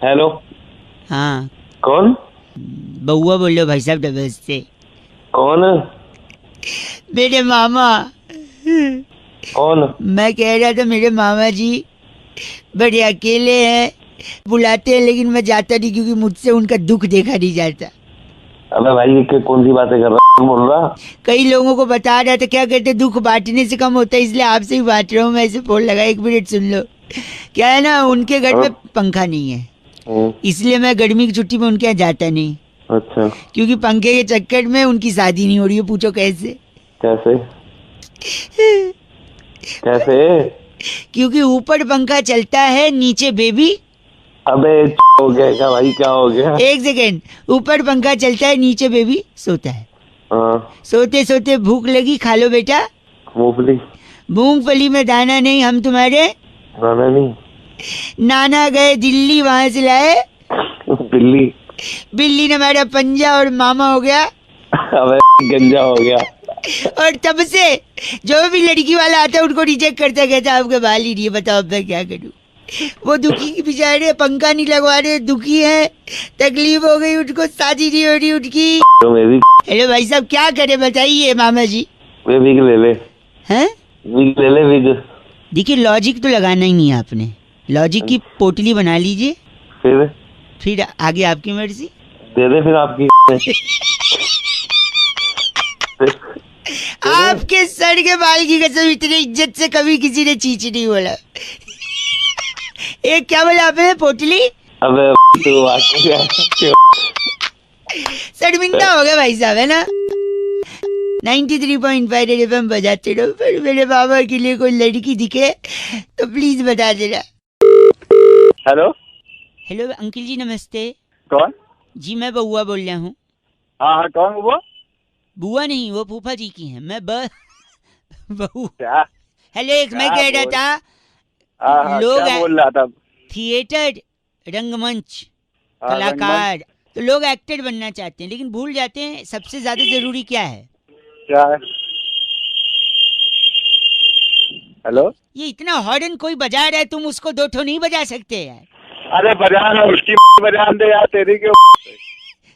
Hello. हाँ, कौन? बउआ बोल रहे हो भाई साहब डबल से। कौन? मेरे मामा। कौन? मैं कह रहा था मेरे मामा जी बड़े अकेले हैं, बुलाते हैं लेकिन मैं जाता नहीं क्योंकि मुझसे उनका दुख देखा नहीं जाता। अबे भाई ये कौन सी बातें कर रहा है, बोल रहा? कई लोगों को बता रहा था, क्या कहते दुख बांटने से कम होता है, इसलिए आपसे ही बांट रहा हूँ। मैं ऐसे फोन लगा, 1 मिनट सुन लो। क्या है ना, उनके घर में पंखा नहीं है, इसलिए मैं गर्मी की छुट्टी में उनके यहाँ जाता नहीं। अच्छा। क्योंकि पंखे के चक्कर में उनकी शादी नहीं हो रही है। पूछो कैसे? कैसे? कैसे? क्योंकि ऊपर पंखा चलता है, नीचे बेबी। अबे हो गया क्या भाई, क्या हो गया? एक सेकेंड, ऊपर पंखा चलता है, नीचे बेबी सोता है। हाँ। सोते सोते भूख लगी, खा लो बेटा। मूंगफली। मूंगफली में दाना नहीं, हम तुम्हारे नाना नहीं। नाना गए दिल्ली, वहां से लाए बिल्ली। बिल्ली ने मारा पंजा और मामा हो गया। अबे गंजा हो गया। और तब से जो भी लड़की वाला आता है उनको रिजेक्ट करता, कहता आपके बाल ही नहीं है, बताओ अब मैं क्या करूं। वो दुखी बेचारे, पंखा नहीं लगवा रहे, दुखी है, तकलीफ हो गई उनको, शादी नहीं हो रही उनकी। तो मैं भी। हेलो भाई साहब, क्या करे बताइए मामा जी। वे विग ले ले। हैं? विग ले ले, विग। देखिए लॉजिक तो लगाना ही नहीं है आपने, लॉजिक की पोटली बना लीजिए, फिर आगे आपकी मर्जी। दे दे फिर आपकी। आपके सर के बाल की कसम, इतनी इज्जत से कभी किसी ने चीच नहीं बोला। एक क्या बोला आपने, पोटली? अबे तू शर्मिंदा हो गया भाई साहब, है ना। 93.5 रेड एफएम बजाते रहो। फिर मेरे बाबा के लिए कोई लड़की दिखे तो प्लीज बता देना। हेलो। हेलो अंकल जी, नमस्ते। कौन? जी मैं बउआ बोल रहा हूँ। हाँ हाँ, कौन वो? बुआ नहीं, वो फूफा जी की हैं। मैं बहू। क्या? हेलो, एक मैं कह रहा था, हाँ, लोग क्या बोल रहा था? थिएटर, रंगमंच, हाँ, कलाकार, तो लोग एक्टर बनना चाहते हैं, लेकिन भूल जाते हैं सबसे ज्यादा जरूरी क्या है। क्या है? हेलो। ये इतना हॉर्न कोई बजा रहा है, तुम उसको 2 ठो नहीं बजा सकते यार। अरे बजान है उसकी, बजान दे यार, तेरी क्यों?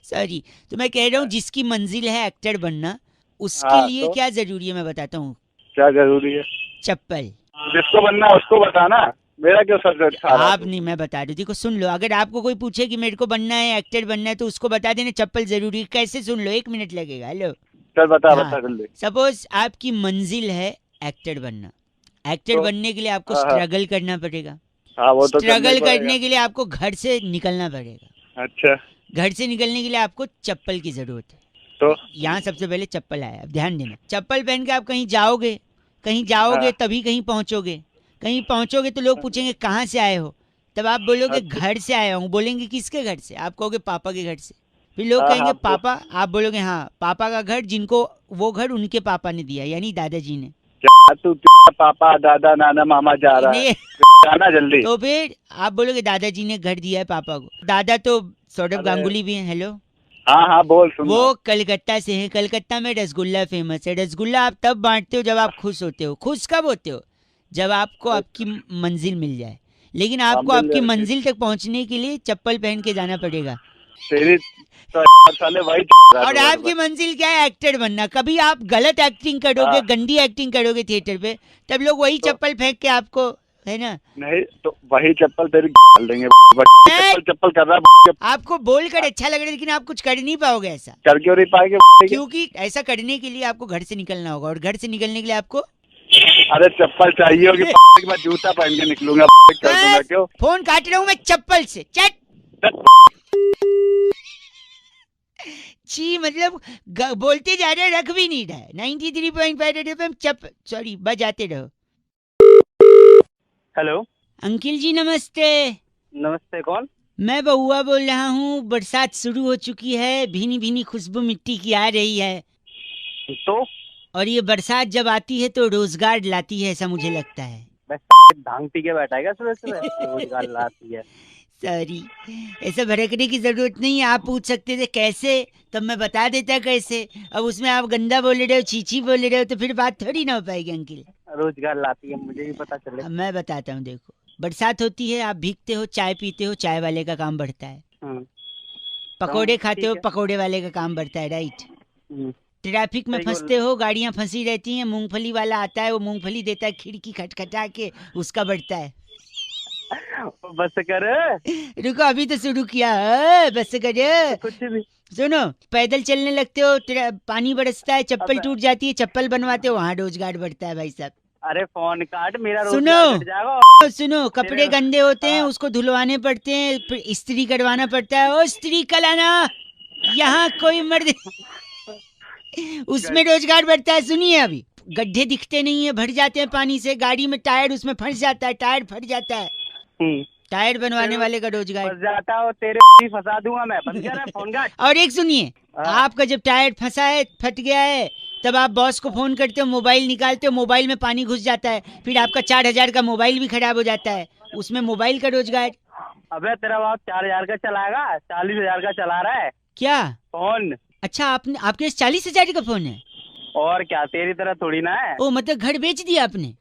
सॉरी, तो मैं कह रहा हूँ जिसकी मंजिल है एक्टर बनना, उसके हाँ, लिए तो? क्या जरूरी है मैं बताता हूँ। क्या जरूरी है? चप्पल। जिसको बनना है उसको बताना, मेरा क्यों सर खा रहा आप है? नहीं, मैं बता रही थी को सुन लो। अगर आपको कोई पूछे कि मेरे को बनना है, एक्टर बनना है, तो उसको बता देना चप्पल जरूरी है। कैसे? सुन लो, 1 मिनट लगेगा। हेलो। चल बता हाँ, बता जल्दी। सपोज आपकी मंजिल है एक्टर बनना। एक्टर तो? बनने के लिए आपको हाँ, स्ट्रगल करना पड़ेगा। हाँ, वो तो करना ही स्ट्रगल पड़ेगा। करने के लिए आपको घर से निकलना पड़ेगा। अच्छा। घर से निकलने के लिए आपको चप्पल की जरूरत है। तो? यहाँ सबसे पहले चप्पल आया। अब ध्यान देना, चप्पल पहन के आप कहीं जाओगे, कहीं जाओगे हाँ। तभी कहीं पहुंचोगे। कहीं पहुंचोगे तो लोग पूछेंगे कहाँ से आए हो, तब आप बोलोगे अच्छा। घर से आया हूँ। बोलेंगे किसके घर से? आप कहोगे पापा के घर से। फिर लोग हाँ कहेंगे हाँ, पापा, आप बोलोगे हाँ पापा का घर, जिनको वो घर उनके पापा ने दिया, यानी दादाजी ने। क्या तू क्या पापा दादा नाना मामा जा रहा है? नहीं। जाना जल्दी। तो फिर आप बोलोगे दादाजी ने घर दिया है पापा को। दादा तो सौरभ अरे। गांगुली भी हैं। हेलो। हाँ हाँ, बोल सुन रहा हूँ। वो कलकत्ता से हैं। कलकत्ता में रसगुल्ला फेमस है। रसगुल्ला आप तब बांटते हो जब आप खुश होते हो। खुश कब होते हो? जब आपको आपकी मंजिल मिल जाए। लेकिन आपको आपकी मंजिल तक पहुंचने के लिए चप्पल पहन के जाना पड़ेगा। तेरी तो साले भाई और आपकी मंजिल क्या है? एक्टर बनना। कभी आप गलत एक्टिंग करोगे, गंदी एक्टिंग करोगे थिएटर पे, तब लोग वही चप्पल फेंक के आपको, है ना। नहीं तो वही चप्पल तेरी डाल देंगे। चप्पल चप्पल कर रहा है। आपको बोलकर अच्छा लग रहा है, लेकिन आप कुछ कर नहीं पाओगे ऐसा। कर क्यों नहीं पाएंगे? क्योंकि ऐसा करने के लिए आपको घर से निकलना होगा, और घर से निकलने के लिए आपको अरे चप्पल चाहिए होगी। मैं जूता पहन के निकलूंगा, कर दूंगा। क्यों? फोन काट रहा हूँ मैं चप्पल से। चट। जी मतलब बोलते जा रहे, रख भी नहीं रहा है। 93.5 रेड एफएम सॉरी बजाते रहो। हेलो। अंकिल जी नमस्ते। नमस्ते, कौन? मैं बउआ बोल रहा हूँ। बरसात शुरू हो चुकी है, भीनी भीनी खुशबू मिट्टी की आ रही है। तो और ये बरसात जब आती है तो रोजगार लाती है, ऐसा मुझे लगता है। बस भांग पी के बैठा है क्या सुबह सुबह? रोजगार लाती है। सॉरी, ऐसा भड़कने की जरूरत नहीं है। आप पूछ सकते थे कैसे, तब मैं बता देता कैसे। अब उसमें आप गंदा बोल रहे हो, चीची बोल रहे हो, तो फिर बात थोड़ी ना हो पाएगी अंकिल। रोजगार लाती है, मुझे भी पता चले। अब मैं बताता हूँ, देखो। बरसात होती है, आप भीगते हो, चाय पीते हो, चाय वाले का काम बढ़ता है। हाँ, पकोड़े खाते ठीक हो, है। पकोड़े वाले का काम बढ़ता है, राइट। हम्म, ट्रैफिक में सही बोल फंसते हो, गाड़ियां फंसी रहती हैं, मूंगफली वाला आता है, वो मूंगफली देता है खिड़की खटखटा के, उसका बढ़ता है। बस कर रुको, अभी तो शुरू किया, बस कर। कुछ भी। सुनो, पैदल चलने लगते हो, पानी बरसता है, चप्पल अबे। टूट जाती है, चप्पल बनवाते हो, वहाँ रोजगार बढ़ता है भाई साहब। अरे फोन काट, मेरा सुनो। रोजगार कट जाएगा। सुनो, कपड़े गंदे होते हैं, हाँ। उसको धुलवाने पड़ते हैं, फिर इस्त्री करवाना पड़ता है। ओ स्त्री कलाना, यहाँ कोई मर्द उसमें रोजगार बढ़ता है। सुनिए, अभी गड्ढे दिखते नहीं है, भर जाते हैं पानी से, गाड़ी में टायर उसमें फंस जाता है, टायर फट जाता है, टायर बनवाने वाले का रोजगार। फंस जाता हो तेरे फंसा दूंगा मैं। बंद कर फोन काट। और एक सुनिए, हाँ। आपका जब टायर फंसा है, फट गया है, तब आप बॉस को फोन करते हो, मोबाइल निकालते हो, मोबाइल में पानी घुस जाता है, फिर आपका 4,000 का मोबाइल भी खराब हो जाता है, उसमें मोबाइल का रोजगार। अबे तेरा बाप 4,000 का चलाएगा, 40,000 का चला रहा है क्या? फोन। अच्छा, आपने आपके 40,000 का फोन है? और क्या, तेरी तरह थोड़ी ना है। ओ, मतलब घर बेच दिया आपने?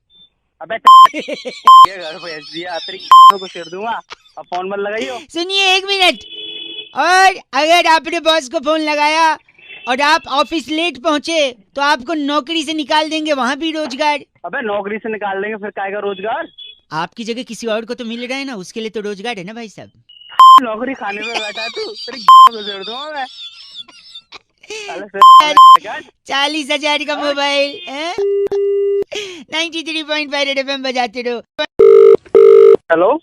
अबे ये घर बेच दिया, तेरी को सिर दूंगा। अब फोन मत लगाइयो। सुनिए, 1 मिनट। और अगर आपने बॉस को फोन लगाया और आप ऑफिस लेट पहुंचे, तो आपको नौकरी से निकाल देंगे, वहाँ भी रोजगार। अबे नौकरी से निकाल देंगे, फिर काय का रोजगार। आपकी जगह किसी और को तो मिल रहा है ना, उसके लिए तो रोजगार है ना भाई साहब। नौकरी खाने में बैठा है तू, तेरी को सिर दूंगा मैं। साले से 40,000 का मोबाइल, 93.5 रेड एफएम बजाते रहो। हेलो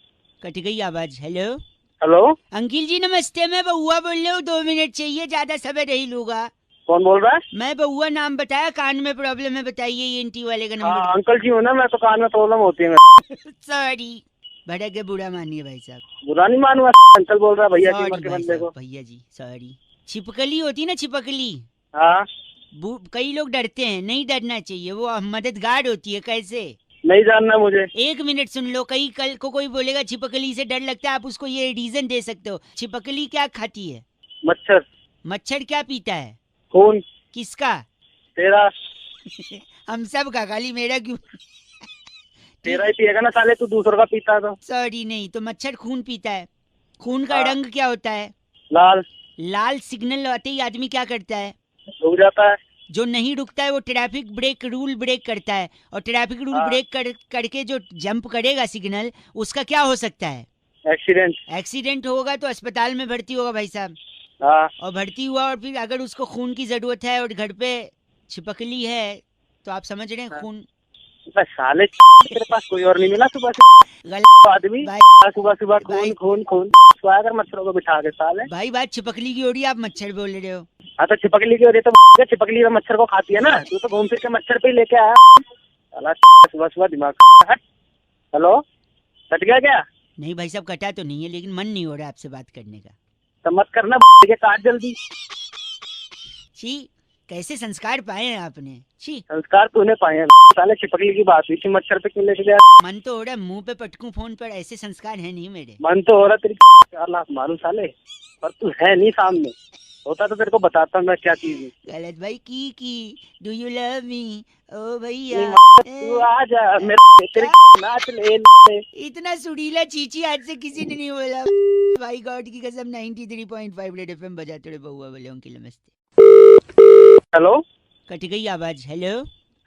कट गई आवाज। हेलो हेलो, अंकिल जी नमस्ते, मैं बउआ बोल रहा हूँ, 2 मिनट चाहिए, ज्यादा समय नहीं लूंगा। कौन बोल रहा है? मैं बउआ नाम बताया, कान में प्रॉब्लम है, बताइए ENT वाले का हाँ नंबर। अंकल जी हूँ ना मैं, तो कान में प्रॉब्लम होती है। सॉरी, भड़क के बुरा मानिए भाई साहब। बुरा नहीं मानूंगा, अंकल बोल रहा है भैया की सॉरी उम्र के भाई बंदे साहब, को। भैया जी सॉरी। छिपकली होती ना, छिपकली, हाँ कई लोग डरते हैं, नहीं डरना चाहिए, वो मददगार होती है। कैसे? नहीं जानना मुझे। 1 मिनट सुन लो। कई कल को कोई बोलेगा छिपकली से डर लगता है, आप उसको ये रीजन दे सकते हो। छिपकली क्या खाती है? मच्छर। मच्छर क्या पीता है? खून। किसका? तेरा। हम सब का, खाली मेरा क्यों? तेरा ही पिएगा ना साले, तू दूसरों का पीता है तो। सॉरी, नहीं तो मच्छर खून पीता है। खून का हाँ। रंग क्या होता है? लाल। लाल सिग्नल आते ही आदमी क्या करता है? रुक जाता है। जो नहीं रुकता है वो ट्रैफिक ब्रेक रूल ब्रेक करता है, और ट्रैफिक रूल हाँ। ब्रेक करके जो जंप करेगा सिग्नल, उसका क्या हो सकता है? एक्सीडेंट। एक्सीडेंट होगा तो अस्पताल में भर्ती होगा भाई साहब। हाँ और भर्ती हुआ, और फिर अगर उसको खून की जरूरत है और घर पे छिपकली है, तो आप समझ रहे हैं, हाँ। खून। बस साले तेरे पास कोई और नहीं मिला सुबह से गलत आदमी। भाई, सुबह सुबह भाई। खून खून खून सोया कर मच्छरों को बिठा के साले। भाई बात छिपकली की हो रही है, आप मच्छर बोल रहे हो। हाँ तो छिपकली की वजह तो छिपकली तो मच्छर को खाती है ना, तू तो घूम फिर के मच्छर पे ही लेके आया साला। सुबह सुबह दिमाग हट। हेलो, कट गया क्या? नहीं भाई साहब, कटा तो नहीं है, लेकिन मन नहीं हो रहा आपसे बात करने का। तो मत करना के काट जल्दी। छी, कैसे संस्कार पाए हैं आपने? छी, संस्कार तूने पाए हैं साले। छिपकली की बात हुई थी, मच्छर पे क्यों लेके गया? मन तो हो रहा है मुंह पे पटकूं फोन पर, ऐसे संस्कार है नहीं मेरे। मन तो हो रहा तेरी 4 लाख मारू साले, पर तू है नहीं सामने। होता तो तेरे को बताता मैं क्या चीज है। गलत भाई की डू यू लव मी ओ भैया। तू आ जा मेरे तेरे नाच ले। इतना सुरीला चीची आज से किसी ने नहीं बोला भाई, गॉड की कसम। 93.5 रेड एफएम बजाते रहे बउआ बोले। अंकिल नमस्ते। हेलो कट गई आवाज। हेलो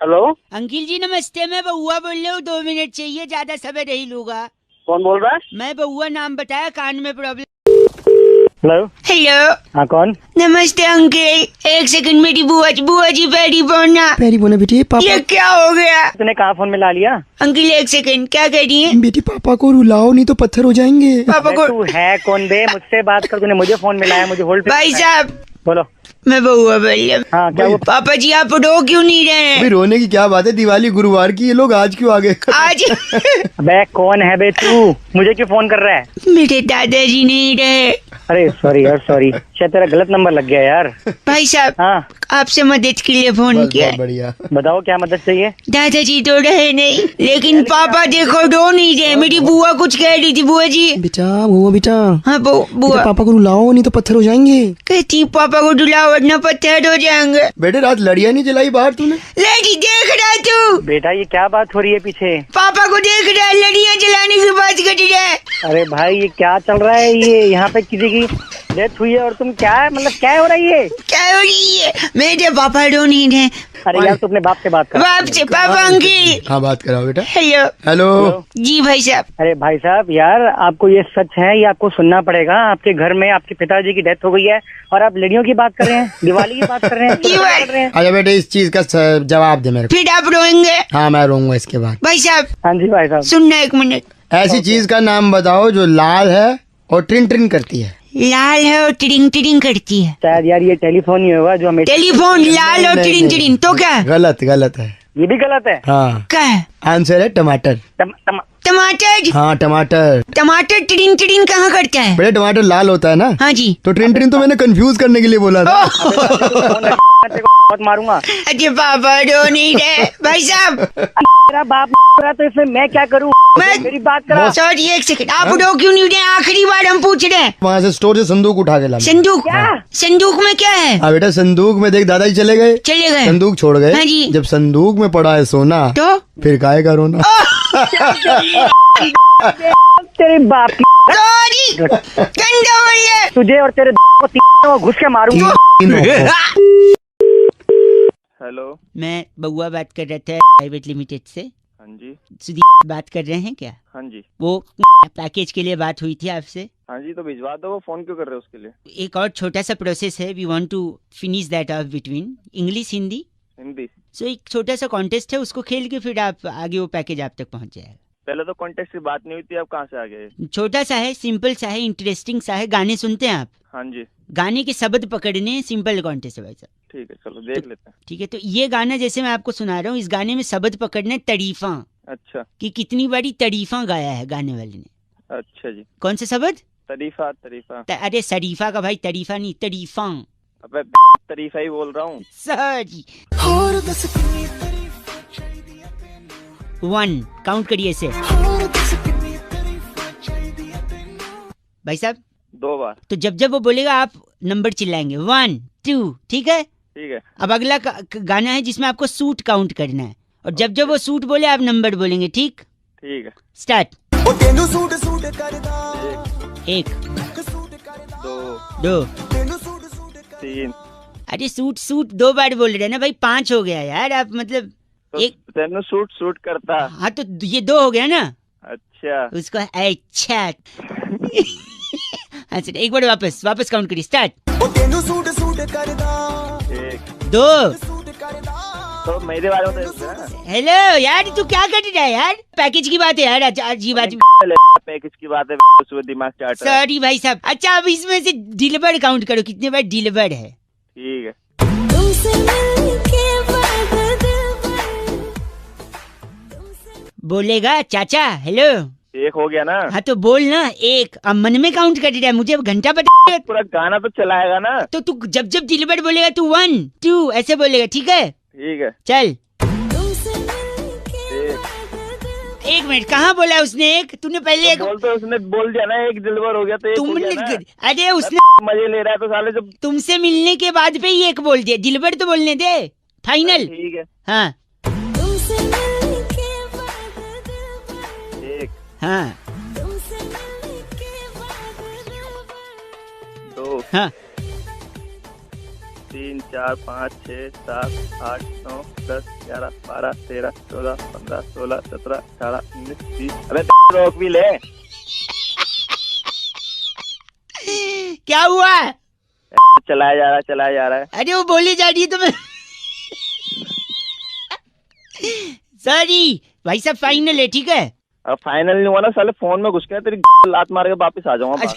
हेलो, अंकिल जी नमस्ते, मैं बउआ बोल रहा हूँ, 2 मिनट चाहिए, ज्यादा समय नहीं लूंगा। कौन बोल रहा है? मैं बउआ नाम बताया, कान में प्रॉब्लम। हेलो हेलो, हाँ कौन? नमस्ते अंकल, 1 सेकंड, मेरी बुआ जी पैरी बोलना। पैरी बोले बेटी। ये पापा क्या हो गया? तूने कहाँ फोन मिला लिया? अंकल 1 सेकंड, क्या कर रही है? बेटी पापा को रुलाओ, नहीं तो पत्थर हो जाएंगे। पापा को। तू है कौन बे? मुझसे बात कर, तूने मुझे फोन मिलाया, मुझे होल्ड पे। भाई साहब, बोलो। मैं बउआ बोल रहा हूँ। हाँ क्या हुआ? पापा जी आप रो क्यों नहीं रहे अभी हैं रोने की क्या बात है, दिवाली गुरुवार की, ये लोग आज क्यों आ गए? आज? बे कौन है बे तू? मुझे क्यों फोन कर रहा है? मेरे दादाजी नहीं रहे। अरे सॉरी यार, सॉरी, शायद तेरा गलत नंबर लग गया यार। भाई साहब, हाँ आपसे मदद के लिए फोन बस किया। बहुत बढ़िया। बताओ क्या मदद चाहिए? दादाजी तो रहे नहीं, लेकिन पापा देखो रो नहीं रहे। मेरी बुआ कुछ कह रही थी। बुआ जी। बेटा वो बेटा, हाँ बुआ बेटा पापा को रुलाओ नहीं तो पत्थर हो जाएंगे। कहती पापा को डुलाओ वरना पत्थर हो जाएंगे। बेटे रात लड़ियाँ नहीं जलाई बाहर तूने? लड़ी देख रहा तू? बेटा ये क्या बात हो रही है पीछे? पापा को देख रहा है, लड़ियाँ जलाने की बात कर रहा है। अरे भाई ये क्या चल रहा है? ये यहाँ पे किसी की डेथ हुई है और तुम क्या मतलब क्या हो रही है? क्या हो रही है? मेरे पापा रो नहीं रहे। अरे यार तू अपने बाप से बात कर। बाप से? पापा अंकिल। हाँ बात कराओ बेटा। हेलो। हेलो जी भाई साहब। अरे भाई साहब यार आपको ये सच है, ये आपको सुनना पड़ेगा। आपके घर में आपके पिताजी की डेथ हो गई है और आप लड़ियों की बात कर रहे हैं, दिवाली की बात कर रहे हैं, दिवाली। कर रहे हैं। अच्छा बेटे इस चीज का जवाब दे मेरे को। फिर आप रोएंगे? हाँ मैं रोऊंगा इसके बाद। भाई साहब। हाँ जी भाई साहब। सुनना एक मिनट। ऐसी चीज का नाम बताओ जो लाल है और ट्रिन ट्रिन करती है। लाल है और टिडिंग टिडिंग करती है। शायद यार ये टेलीफोन ही होगा जो हमें। टेलीफोन लाल और टिडिंग टिडिंग तो क्या? गलत गलत है। ये भी गलत है। हाँ क्या है? आंसर है टमाटर। टमाटर। हाँ टमाटर। टमाटर टिडिंग टिडिंग कहाँ करता है? बेटे टमाटर लाल होता है ना। हाँ जी। तो ट्रिन ट्रिन तो मैंने कंफ्यूज करने के लिए बोला था। बहुत मारूंगा। अरे पापा रो नहीं रहे। भाई साहब। मेरा बाप रहा तो इसमें मैं क्या करूं? मेरी बात करा। सॉरी एक सेकंड, आप रो क्यों नहीं रहे? आखिरी बार हम पूछ रहे हैं। वहाँ से स्टोर से संदूक उठा के ला। संदूक? क्या? संदूक में क्या है? हाँ बेटा संदूक में देख दादाजी चले गए, चले गए। संदूक छोड़ गए। हाँ जी। जब संदूक में पड़ा है सोना तो फिर काहे का रोना। तेरे बाप की सॉरी गंदा बोल रहे। तुझे और तेरे को तीनों घुस के मारूंगा। हेलो। मैं बउआ बात कर रहा था प्राइवेट लिमिटेड से। हाँ जी। सुधीर बात कर रहे हैं क्या? हाँ जी। वो पैकेज के लिए बात हुई थी आपसे। हाँ जी तो भिजवा दो। वो फोन क्यों कर रहे हो उसके लिए? एक और छोटा सा प्रोसेस है। We want to finish that of between English Hindi. Hindi. So एक छोटा सा कॉन्टेस्ट है, उसको खेल के फिर आप आगे वो पैकेज आप तक पहुंच जाएगा। पहले तो कॉन्टेक्ट की बात नहीं हुई थी, अब कहाँ से आ गए? छोटा सा है, सिंपल सा है, इंटरेस्टिंग सा है। गाने सुनते हैं आप? हाँ जी। गाने के शब्द पकड़ने, सिंपल कॉन्टेस्ट है भाई साहब। ठीक है चलो देख लेते हैं। ठीक है, तो ये गाना जैसे मैं आपको सुना रहा हूँ, इस गाने में शब्द पकड़ने तारीफा। अच्छा। कि कितनी बारी तारीफा गाया है गाने वाले ने। अच्छा जी। कौन से शब्द? तरीफा। तरीफा। अरे शरीफा का भाई, तारीफा नहीं, तारीफा। अबे तरीफा ही बोल रहा हूँ। सॉरी। 1 काउंट करिए इसे भाई साहब। 2 बार। तो जब जब वो बोलेगा आप नंबर चिल्लाएंगे 1 2, ठीक है? ठीक है। अब अगला गाना है जिसमें आपको सूट काउंट करना है, और जब जब वो सूट बोले आप नंबर बोलेंगे, ठीक? ठीक है। स्टार्ट। 1 2 3। अरे सूट सूट 2 बार बोल रहे हैं ना भाई, 5 हो गया यार। आप मतलब तो एक तेनू सूट सूट करता। हाँ तो ये 2 हो गया ना। अच्छा। उसको अच्छा अच्छा एक बार वापस काउंट करिए। स्टार्ट। 1 2। तो मेरे बारे में तो ना। हेलो यार, तू क्या कर रहा है यार? पैकेज की बात है यार, अजीब अजीब। पैकेज की बात है, सुबह दिमाग चाट रहा है। सॉरी भाई साहब। अच्छा अब इसमें से डिलीवर्ड काउंट करो, कितने बार डिलीवर्ड है? ठीक है। बोलेगा चाचा हेलो। 1 हो गया ना? हाँ तो बोल ना 1। अब मन में काउंट कर रहा है, मुझे घंटा बता। पूरा गाना तो चलाएगा ना? तो तू जब जब डिलीवर्ड बोलेगा तू 1 2 ऐसे बोलेगा, ठीक है? ठीक है। चल। 1 मिनट, कहाँ बोला उसने 1? तूने पहले एक बोल तो उसने बोल दिया ना, 1 डिलीवर हो गया तो 1 हो तुमने गया ना? अरे उसने मजे ले रहा है तो साले जब तुमसे मिलने के बाद पे ही 1 बोल दिया। डिलीवर्ड तो बोलने दे, फाइनल। ठीक है। हाँ 1 हाँ 2 हाँ 3 4 5 6 7 8 9 10 11 12 13 14 15 16 17 18 19 20। अबे रोक भी ले। क्या हुआ? चलाया जा रहा है। अरे वो बोली जा रही है तो मैं सॉरी भाई साहब, फाइनल है, ठीक है? अब फाइनल नहीं हुआ ना साले, फोन में घुस के तेरी लात मार के वापस आ जाऊंगा बाहर।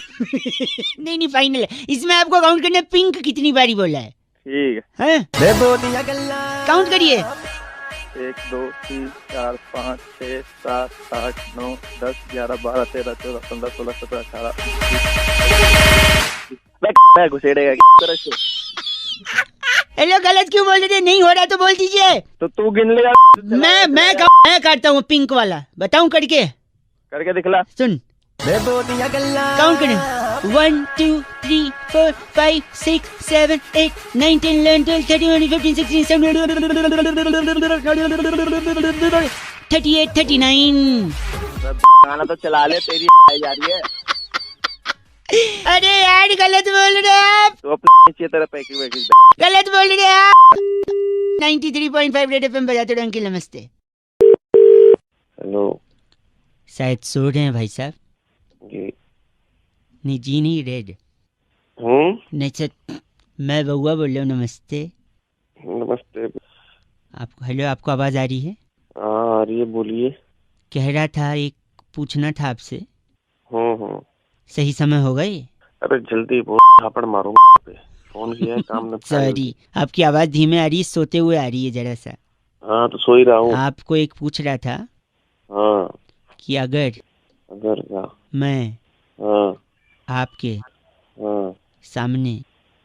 नहीं फाइनल है। इसमें आपको काउंट करना है पिंक कितनी बारी बोला है। ठीक है। हैं? काउंट करिए। 1 2 3 4 5 6 7 8 9 10 11 12 13 14 15 16 17 18 घुसेड़ेगा। हेलो गलत क्यों बोल रहे? नहीं हो रहा तो बोल दीजिए। तो तू गिन लेगा। मैं काटता हूँ पिंक वाला, बताऊं करके? करके दिखला। सुन काउंट करें 1 2 3 4 5 6 7 8 9 10 11 12 13 14 15 16 17 38 39। गाना तो चला ले, तेरी जा रही है। अरे यार गलत बोल रहे हैं आप, तो अपने नीचे तरफ पैकिंग वैकिंग। गलत बोल रहे हैं आप। 93.5 रेड एफएम बजाते रहो अंकिल, नमस्ते। हेलो शायद सो रहे हैं भाई साहब। जी। नहीं जी नहीं, रेड नहीं सर, मैं बउआ बोल रहा हूँ, नमस्ते। नमस्ते। आपको हेलो, आपको आवाज़ आ रही है? हाँ आ रही है, बोलिए। कह रहा था एक पूछना था आपसे। हम्म। सही समय हो गई? अरे जल्दी बहुत थापड़ मारूंगा पे। फोन किया है, काम न। सॉरी, आपकी आवाज़ धीमे आ रही है, सोते हुए आ रही है जरा सा। हाँ तो सो ही रहा हूँ। आपको एक पूछ रहा था हाँ। कि अगर क्या? मैं हाँ आपके हाँ। सामने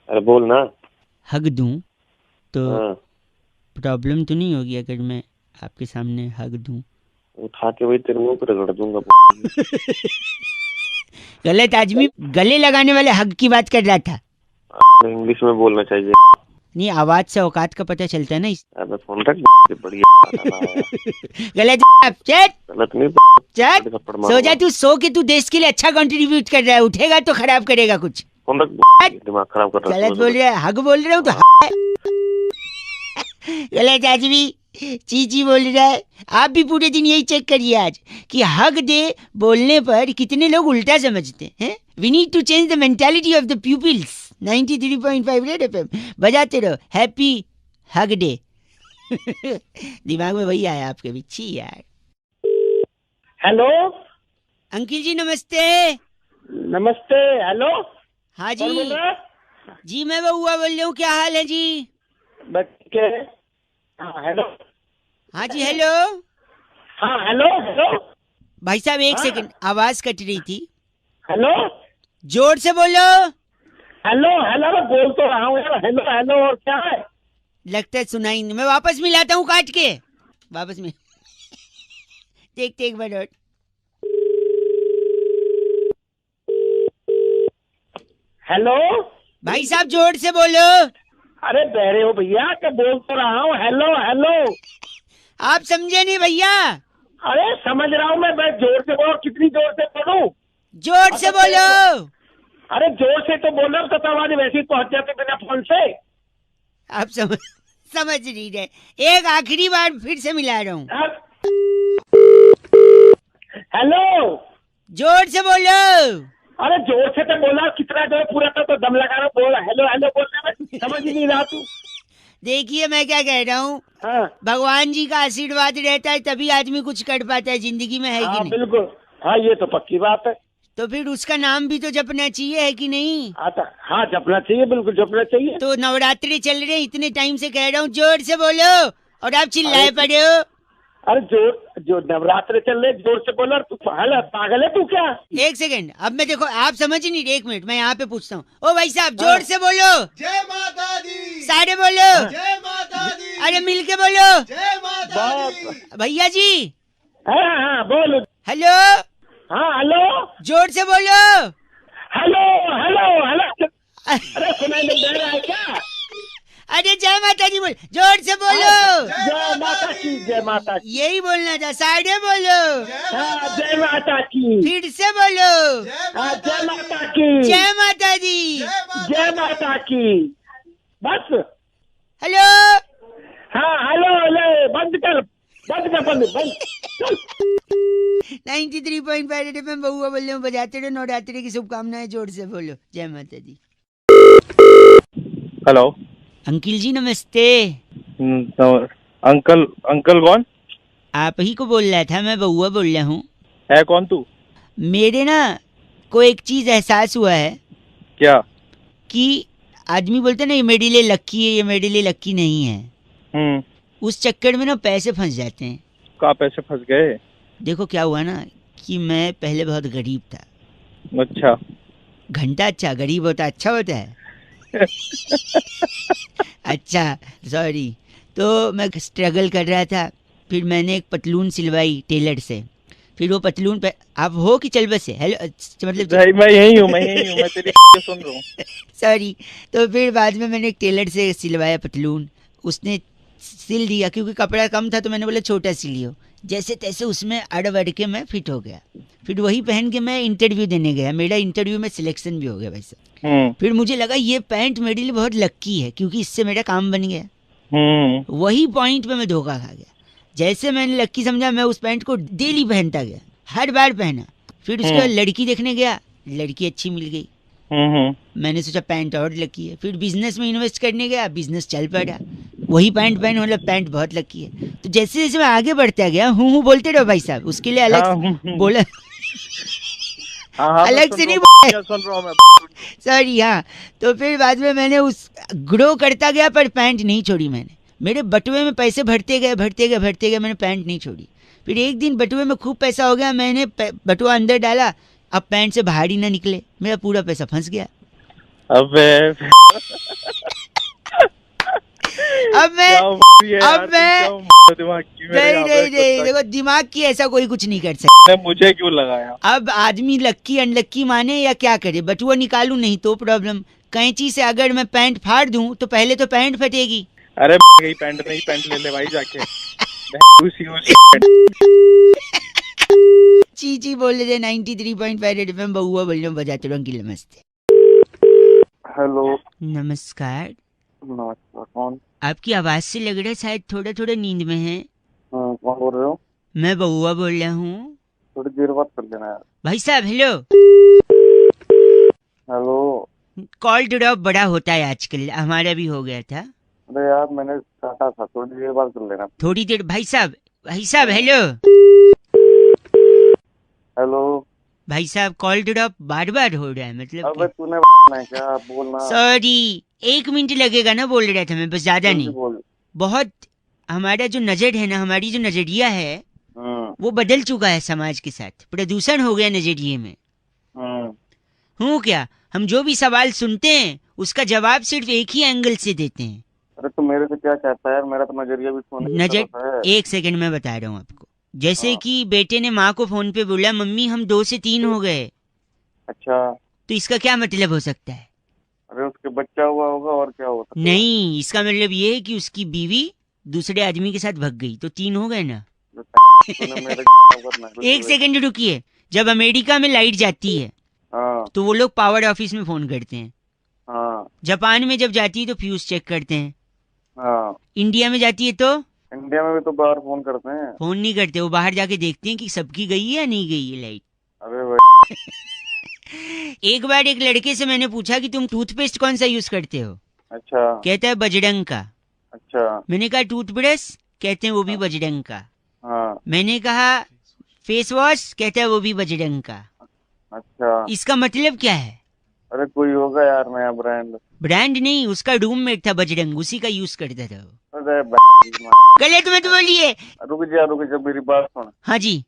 अरे बोल ना। हग दूं तो हाँ। प्रॉब्लम तो नहीं होगी? अगर मैं आपके सामने हग दूं? उठा के वही तेरे मुंह पे रगड़ दूंगा। गलत आदमी गले लगाने वाले हग की बात कर रहा था। इंग्लिश में बोलना चाहिए। नहीं, आवाज से औकात का पता चलता है ना। अबे फोन रख, बढ़िया। गलत चट गलत नहीं। चट थप्पड़ सो जा तू, सो के तू देश के लिए अच्छा कंट्रीब्यूट कर रहा है, उठेगा तो खराब करेगा कुछ। फोन रख, दिमाग खराब कर रहा है। गलत बोल रहा है, हग बोल रहा हूँ तो गलत आदमी चीची बोल रहा है। आप भी पूरे दिन यही चेक करिए आज कि हग दे बोलने पर कितने लोग उल्टा समझते हैं। We need to change the mentality of the peoples. 93.5 red FM बजाते रहो। Happy hug day. दिमाग में वही आया आपके भी। छी यार। हेलो अंकिल जी नमस्ते। नमस्ते। हेलो हाँ कौन बोल जी रहा है? जी मैं बउआ बोल रहा हूँ, क्या हाल है जी? बच्चे। हाँ हेलो। हाँ जी हेलो। हाँ हेलो हेलो। भाई साहब एक हाँ। सेकंड, आवाज कट रही थी, हेलो जोर से बोलो। हेलो हेलो बोल तो रहा हूँ यार। हेलो हेलो और क्या है? लगता है सुनाई नहीं, मैं वापस मिलाता हूँ काट के, वापस मिल। देखते एक मिनट। हेलो भाई साहब जोर से बोलो। अरे बहरे हो भैया, क्या बोल तो रहा हूँ। Hello hello. आप समझे नहीं भैया? अरे समझ रहा हूँ मैं जोर से बोलो। कितनी जोर से बोलूं? जोर से बोलो। अरे जोर से तो बोल रहा हूँ, तो आवाज वैसे ही पहुंच जाते बिना फोन से। आप समझ नहीं रहे। एक आखिरी बार फिर से मिला रहा हूँ। हेलो जोर से बोलो। अरे जोर से तो बोला, कितना जोर पूरा तो दम लगा रहा हूँ। बोल हेलो हेलो बोलने में समझ ही नहीं रहा तू। देखिए मैं क्या कह रहा हूँ, हाँ भगवान जी का आशीर्वाद रहता है तभी आदमी कुछ कर पाता है जिंदगी में, है कि हाँ नहीं? बिल्कुल। हाँ ये तो पक्की बात है। तो फिर उसका नाम भी तो जपना चाहिए, है कि नहीं? हाँ जपना चाहिए, बिल्कुल जपना चाहिए। तो नवरात्रि चल रहे हैं, इतने टाइम से कह रहा हूँ जोर से बोलो और आप चिल्लाए पड़े हो। अरे जो नवरात्र चल रहे, जोर से बोला। तू पागल है तू क्या? एक सेकंड, अब मैं देखो आप समझ ही नहीं। एक मिनट मैं यहाँ पे पूछता हूँ। ओ भाई साहब जोर से बोलो। जय माता दी। सारे बोलो। जय माता दी। अरे मिल के बोलो। जय माता दी। भैया जी। हाँ बोलो। हेलो। हाँ हेलो। जोर से बोलो। Hello hello hello. अरे सुनाई नहीं दे रहा है क्या? अरे जय माता दी बोल, जोर से बोलो। जय माता की। जय माता की। यही बोलना था, साढ़े बोलो। हाँ जय माता की। फिर से बोलो। हाँ जय माता की। जय माता दी। जय माता की। बस। हेलो। हाँ हेलो हेलो। बंद कर बंद 93.5 रेड एफएम बउआ बोल रहे हूँ, बजाते रहो। नवरात्रि की शुभकामनाएं, जोर से बोलो। जय माता दी। हेलो अंकिल जी नमस्ते। अंकल कौन आप ही को बोल रहा था, मैं बउआ बोल रहा हूँ। है? कौन तू? मेरे ना को एक चीज एहसास हुआ है क्या? कि आदमी बोलते ना ये मेरे लिए लक्की है, ये मेरे लिए लक्की नहीं है। उस चक्कर में ना पैसे फंस जाते हैं। कहाँ पैसे फंस गए? देखो क्या हुआ ना कि मैं पहले बहुत गरीब था। अच्छा। घंटा अच्छा, गरीब होता अच्छा होता है। अच्छा सॉरी। तो मैं स्ट्रगल कर रहा था, फिर मैंने एक पतलून सिलवाई टेलर से। फिर वो पतलून पे आप हो कि चल बसे? हेलो मतलब भाई मैं यही हूँ, मैं तेरी सुन रहा हूँ। सॉरी। तो फिर बाद में मैंने एक टेलर से सिलवाया पतलून, उसने सिल दिया क्योंकि कपड़ा कम था, तो मैंने बोला छोटा सिलियो। जैसे तैसे उसमें अड़ वड़ के मैं फिट हो गया। फिर वही पहन के मैं इंटरव्यू देने गया, मेरा इंटरव्यू में सिलेक्शन भी हो गया भाई साहब। फिर मुझे लगा ये पैंट मेरे लिए बहुत लक्की है क्योंकि इससे मेरा काम बन गया। वही पॉइंट पे मैं धोखा खा गया। जैसे मैंने लक्की समझा, मैं उस पैंट को डेली पहनता गया, हर बार पहना। फिर उसके बाद लड़की देखने गया, लड़की अच्छी मिल गई। मैंने सोचा पैंट और लकी है। फिर बिजनेस में इन्वेस्ट करने गया, बिजनेस चल पड़ा। वही पैंट पहन, मतलब पैंट बहुत लकी है। तो जैसे जैसे मैं आगे बढ़ता गया, हूँ बोलते रहो भाई साहब, उसके लिए अलग बोला अलग से नहीं सुन रहा हूँ मैं। सॉरी। हाँ, तो फिर बाद में मैंने उस ग्रो करता गया, पर पैंट नहीं छोड़ी मैंने। मेरे बटुए में पैसे भरते गए, मैंने पैंट नहीं छोड़ी। फिर एक दिन बटुए में खूब पैसा हो गया, मैंने बटुआ अंदर डाला, अब पैंट से बाहर ही ना निकले, मेरा पूरा पैसा फंस गया। अबे अब मैं नहीं, देखो दिमाग की ऐसा कोई कुछ नहीं कर सकता। मुझे क्यों लगाया? अब आदमी लक्की अनलक्की माने या क्या करे? बटुआ निकालूं नहीं तो प्रॉब्लम, कैंची से अगर मैं पैंट फाड़ दूं तो पहले तो पैंट फटेगी। अरे पैंट नहीं, पैंट ले ले भाई जाके। चीची बोल रहे 93.5 रेड एफएम बहुआ बोल रहा हूँ, बजाते रहो अंकिल। नमस्ते। हेलो। नमस्कार। नमस्कार, कौन? आपकी आवाज से लग रहा है शायद थोड़ा थोड़ा नींद में है। कौन बोल रहे हो? मैं बहुआ बोल रहा हूँ। थोड़ी देर बात कर लेना यार। भाई साहब हेलो। हेलो। कॉल ड्रॉप बड़ा होता है आजकल, हमारा भी हो गया था। अरे यार मैंने काटा था, थोड़ी देर बात कर लेना। थोड़ी देर भाई साहब हेलो। हेलो। भाई साहब कॉल ड्रॉप बार बार हो रहा है, मतलब अबे तूने क्या बोलना? सॉरी, 1 मिनट लगेगा ना, बोल रहा था मैं, बस ज्यादा नहीं। बहुत हमारा जो नजर है ना, हमारी जो नजरिया है वो बदल चुका है समाज के साथ, प्रदूषण हो गया नजरिए में। हूँ क्या, हम जो भी सवाल सुनते हैं उसका जवाब सिर्फ एक ही एंगल से देते हैं। अरे तो मेरे से क्या चाहता है? मेरा तो नजरिया भी नजर 1 सेकंड में बता रहा हूँ आपको। जैसे कि बेटे ने माँ को फोन पे बोला, मम्मी हम 2 से 3 हो गए। अच्छा, तो इसका क्या मतलब हो सकता है? अरे उसके बच्चा हुआ होगा और क्या हो सकता है? नहीं, इसका मतलब ये है कि उसकी बीवी दूसरे आदमी के साथ भाग गई, तो 3 हो गए ना। 1 सेकंड रुकिए। जब अमेरिका में लाइट जाती है तो वो लोग पावर ऑफिस में फोन करते हैं। जापान में जब जाती है तो फ्यूज चेक करते हैं। इंडिया में जाती है तो इंडिया में भी तो बाहर फोन करते हैं। फोन नहीं करते, वो बाहर जाके देखते हैं कि सबकी गई है या नहीं गई है लाइट। अरे भाई एक बार एक लड़के से मैंने पूछा कि तुम टूथपेस्ट कौन सा यूज करते हो? अच्छा। कहता है बजरंग का। अच्छा। मैंने कहा टूथब्रश? कहते हैं वो भी बजरंग का। हाँ। मैंने कहा फेस वॉश? कहता है वो भी बजरंग का। अच्छा, इसका मतलब क्या है? अरे कोई होगा यार नया ब्रांड नहीं, उसका रूममेट था बजरंग, उसी का यूज करता था वो। अरे गलत मत बोलिए। रुक जा मेरी बात सुन। हाँ जी।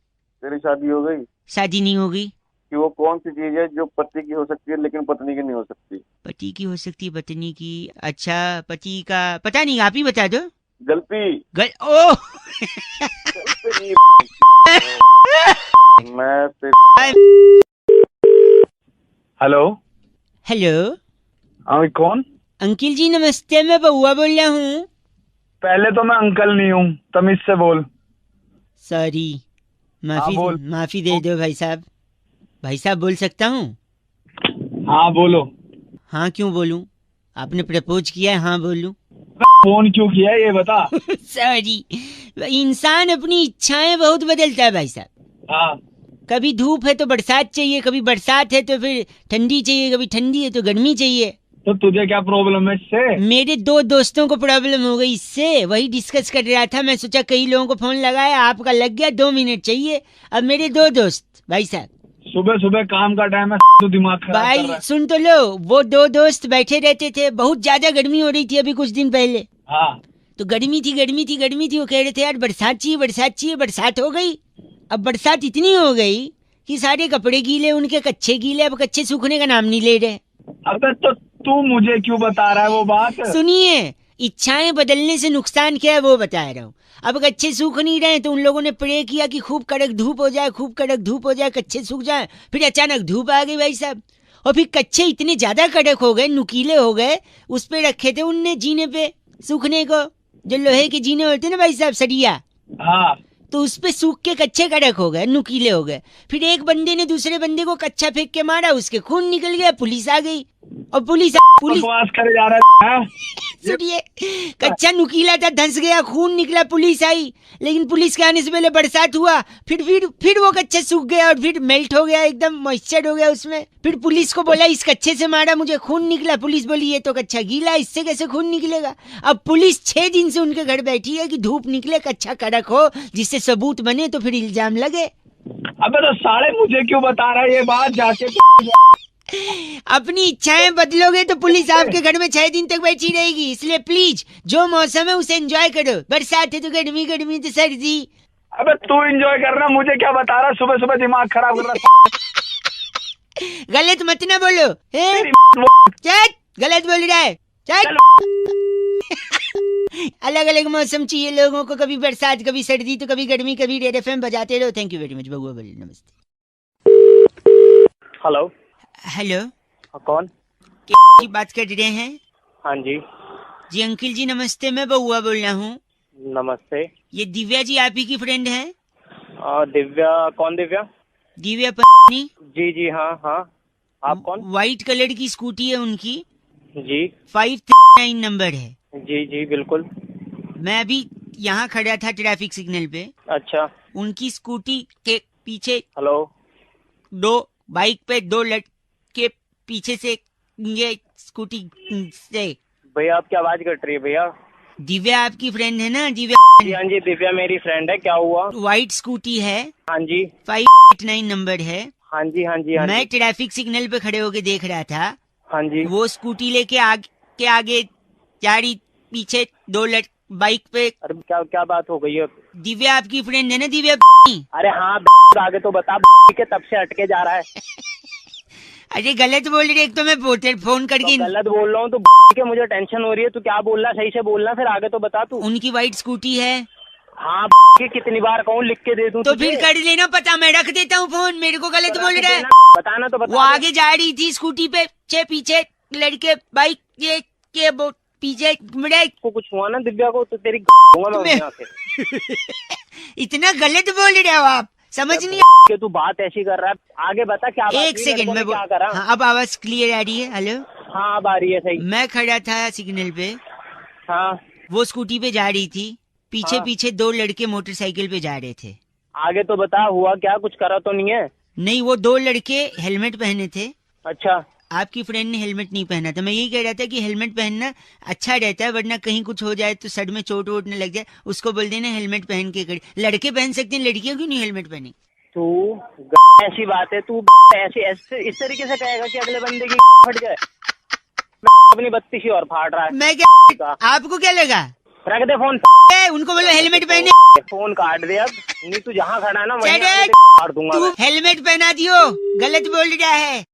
तेरी शादी हो गई? शादी नहीं होगी। कि वो कौन सी चीज है जो पति की हो सकती है लेकिन पत्नी की नहीं हो सकती? पति की हो सकती है, पत्नी की? अच्छा, पति का पता नहीं, आप ही बता दो। गलती। ओह मैं हेलो। हेलो। हाँ कौन? अंकिल जी नमस्ते, मैं बउआ बोल रहा हूँ। पहले तो मैं अंकल नहीं हूँ, तमीज से बोल। सॉरी, माफी दे दो भाई साहब। भाई साहब बोल सकता हूँ? हाँ बोलो। हाँ क्यों बोलूं? आपने प्रपोज किया है, हाँ बोलूं? फोन क्यों किया है ये बता। सॉरी, इंसान अपनी इच्छाएं बहुत बदलता है भाई साहब। हाँ। कभी धूप है तो बरसात चाहिए, कभी बरसात है तो फिर ठंडी चाहिए, कभी ठंडी है तो गर्मी चाहिए। तो तुझे क्या प्रॉब्लम है इससे? मेरे 2 दोस्तों को प्रॉब्लम हो गई इससे, वही डिस्कस कर रहा था। मैं सोचा कई लोगों को फोन लगाया, आपका लग गया, 2 मिनट चाहिए। अब मेरे 2 दोस्त भाई साहब, सुबह सुबह काम का टाइम है तो दिमाग खराब भाई कर रहा है। सुन तो लो, वो 2 दोस्त बैठे रहते थे, बहुत ज्यादा गर्मी हो रही थी अभी कुछ दिन पहले। हाँ। तो गर्मी थी। वो कह रहे थे यार बरसात चाहिए। बरसात हो गई। अब बरसात इतनी हो गई कि सारे कपड़े गीले, उनके कच्चे गीले, अब कच्चे सूखने का नाम नहीं ले रहे। अबे तो तू मुझे क्यों बता रहा है वो बात? सुनिए, इच्छाएं बदलने से नुकसान क्या है वो बता रहा हूँ। अब कच्चे सूख नहीं रहे तो उन लोगों ने प्रे किया कि खूब कड़क धूप हो जाए, खूब कड़क धूप हो जाए, कच्चे सूख जाए। फिर अचानक धूप आ गई भाई साहब, और फिर कच्चे इतने ज्यादा कड़क हो गए, नुकीले हो गए, उस पे रखे थे उनने जीने पे सूखने को, जो लोहे के जीने होते ना भाई साहब, सरिया, हाँ तो उस पे सूख के कच्चे कड़क हो गए, नुकीले हो गए। फिर एक बंदे ने दूसरे बंदे को कच्चा फेंक के मारा, उसके खून निकल गया, पुलिस आ गई। और पुलिस बकवास करे जा रहा है। सुनिए, कच्चा नुकीला था, धंस गया, खून निकला, पुलिस आई। लेकिन पुलिस के आने से पहले बरसात हुआ, फिर वो कच्चा सूख गया और फिर मेल्ट हो गया, एकदम मॉइस्चर हो गया उसमें। फिर पुलिस को बोला इस कच्चे से मारा, मुझे खून निकला। पुलिस बोली ये तो कच्चा गीला, इससे कैसे खून निकलेगा। अब पुलिस 6 दिन से उनके घर बैठी है कि धूप निकले, कच्चा कड़क हो, जिससे सबूत बने तो फिर इल्जाम लगे। अबे तो साले मुझे क्यों बता रहा है ये बात जाके? अपनी इच्छाएं बदलोगे तो पुलिस आपके घर में 6 दिन तक बैठी रहेगी। इसलिए प्लीज जो मौसम है उसे एंजॉय करो। बरसात है तो गर्मी, गर्मी तो सर्दी। अबे तू एंजॉय करना, मुझे क्या बता रहा? सुबह सुबह दिमाग खराब कर रहा। गलत मत ना बोलो, चल गलत बोल रहा है, चल। अलग अलग मौसम चाहिए लोगों को, कभी बरसात, कभी सर्दी, तो कभी गर्मी, कभी रेड एफएम बजाते रहो। थैंक यू वेरी मच बबुआ बोले, नमस्ते। हेलो हेलो, कौन? की बात कर रहे हैं? हाँ जी जी अंकिल जी नमस्ते, मैं बबुआ बोल रहा हूँ। नमस्ते। ये दिव्या जी आप ही की फ्रेंड है? दिव्या? कौन दिव्या? दिव्या पत्नी। जी जी हाँ हाँ। आप कौन? व्हाइट कलर की स्कूटी है उनकी, जी 539 नंबर है। जी जी बिल्कुल। मैं अभी यहाँ खड़ा था ट्रैफिक सिग्नल पे। अच्छा। उनकी स्कूटी के पीछे हेलो। बाइक पे 2 लड़के पीछे से ये स्कूटी से। भैया आपकी आवाज कट रही है भैया। दिव्या आपकी फ्रेंड है ना? दिव्या जी हाँ जी, दिव्या मेरी फ्रेंड है। क्या हुआ? व्हाइट स्कूटी है, हाँ जी 589 नंबर है। हाँ जी हाँ जी हाँ मैं जी ट्रैफिक सिग्नल पे खड़े होके देख रहा था, हाँ जी। वो स्कूटी लेके आगे जा रही, पीछे 2 बाइक पे। अरे क्या क्या बात हो गई है? दिव्या आपकी फ्रेंड है ना? दिव्या। अरे हाँ आगे तो बता के तब से अटके जा रहा है। अरे गलत बोल रही है, एक तो मैं फोन करके तो गलत बोल रहा हूँ तो के मुझे टेंशन हो रही है। तू क्या बोल रहा है? सही से बोलना, फिर आगे तो बता तू। उनकी व्हाइट स्कूटी है। हाँ की कितनी बार कहूँ लिख के दे दूँ तो फिर कर लेना पता, मैं रख देता हूँ फोन। मेरे को गलत बोल रहा है। बताना तो बता। वो आगे जा रही थी स्कूटी पे, पीछे लड़के बाइक ये के पीछे को कुछ हुआ ना दिव्या को तो तेरी मैं यहाँ से। इतना गलत बोल रहे हो आप, समझ नहीं कि तू बात ऐसी कर रहा है। आगे बता क्या बात? एक सेकंड में क्या करा? हाँ, अब आवाज क्लियर आ रही है? हेलो हाँ अब आ रही है सही। मैं खड़ा था सिग्नल पे, हाँ वो स्कूटी पे जा रही थी, पीछे हाँ। पीछे 2 लड़के मोटरसाइकिल पे जा रहे थे। आगे तो बता हुआ क्या? कुछ करा तो नहीं है? नहीं, वो 2 लड़के हेलमेट पहने थे। अच्छा। आपकी फ्रेंड ने हेलमेट नहीं पहना था। मैं यही कह रहा था कि हेलमेट पहनना अच्छा रहता है, वरना कहीं कुछ हो जाए तो सर में चोट वोट न लग जाए। उसको बोल देना हेलमेट पहन के खड़ी। लड़के पहन सकते हैं, लड़कियां क्यों नहीं हेलमेट पहने? तू ऐसी बात है, तू ऐसे इस तरीके से कहेगा कि अगले बंदे की फट जाए? अपनी बत्ती सी और फाड़ रहा है। मैं क्या, आपको क्या लगा? रख दे फोन। उनको बोलो हेलमेट पहने। फोन काट दे अब, नहीं तू जहाँ खड़ा है ना वहीं चले, मार दूंगा तू मैं। हेलमेट पहना दियो, गलत बोल रहा है।